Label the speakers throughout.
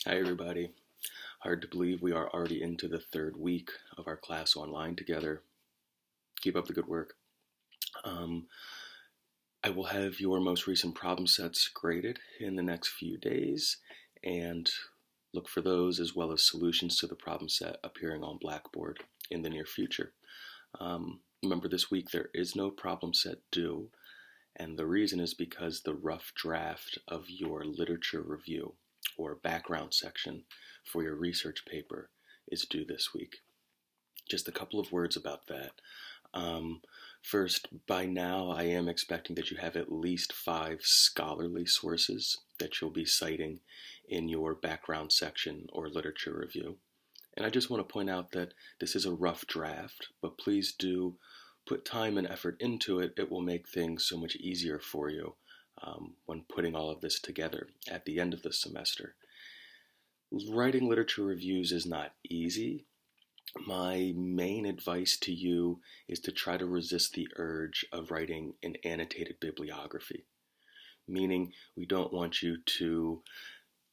Speaker 1: Hi, everybody. Hard to believe we are already into the third week of our class online together. Keep up the good work. Um, I will have your most recent problem sets graded in the next few days, and look for those as well as solutions to the problem set appearing on Blackboard in the near future. Remember, this week there is no problem set due, and the reason is because the rough draft of your literature review or background section for your research paper is due this week. Just a couple of words about that. Um, First, by now I am expecting that you have at least 5 scholarly sources that you'll be citing in your background section or literature review. And I just want to point out that this is a rough draft, but please do put time and effort into it. It will make things so much easier for you when putting all of this together at the end of the semester. Writing literature reviews is not easy. My main advice to you is to try to resist the urge of writing an annotated bibliography, meaning we don't want you to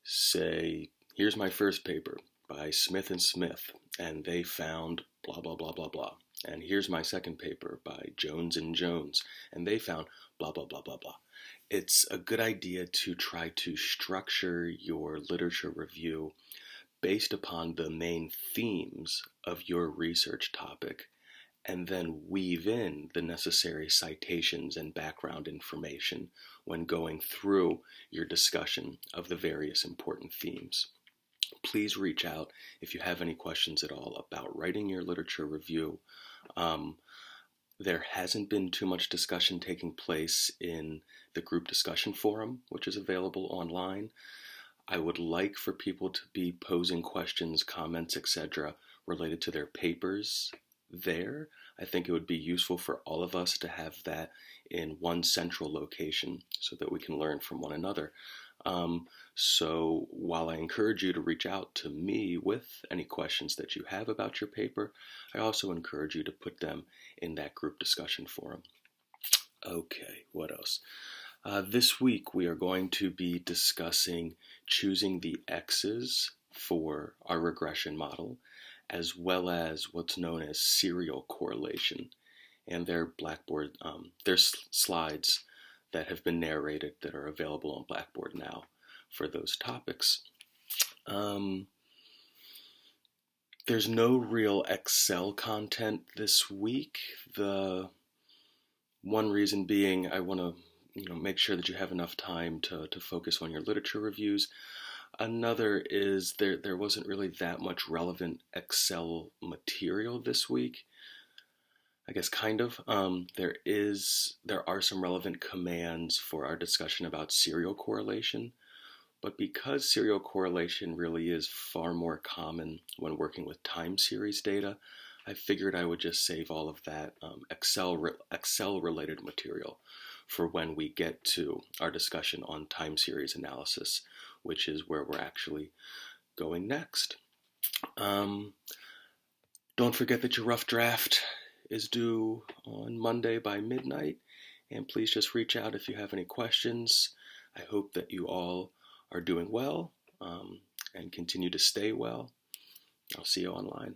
Speaker 1: say, here's my first paper by Smith and Smith, and they found blah, blah, blah, blah, blah. And here's my second paper by Jones and Jones, and they found blah, blah, blah, blah, blah. It's a good idea to try to structure your literature review based upon the main themes of your research topic, and then weave in the necessary citations and background information when going through your discussion of the various important themes. Please reach out if you have any questions at all about writing your literature review. There hasn't been too much discussion taking place in the group discussion forum, which is available online. I would like for people to be posing questions, comments, etc. related to their papers there. I think it would be useful for all of us to have that in one central location so that we can learn from one another. So while I encourage you to reach out to me with any questions that you have about your paper, I also encourage you to put them in that group discussion forum. Okay, what else? This week we are going to be discussing choosing the X's for our regression model, as well as what's known as serial correlation. And there's slides that have been narrated that are available on Blackboard now for those topics. There's no real Excel content this week. The one reason being I want to make sure that you have enough time to focus on your literature reviews. Another is there wasn't really that much relevant Excel material this week. I guess kind of. There are some relevant commands for our discussion about serial correlation, but because serial correlation really is far more common when working with time series data, I figured I would just save all of that Excel related material for when we get to our discussion on time series analysis, which is where we're actually going next. Don't forget that your rough draft is due on Monday by midnight, and please just reach out if you have any questions. I hope that you all are doing well and continue to stay well. I'll see you online.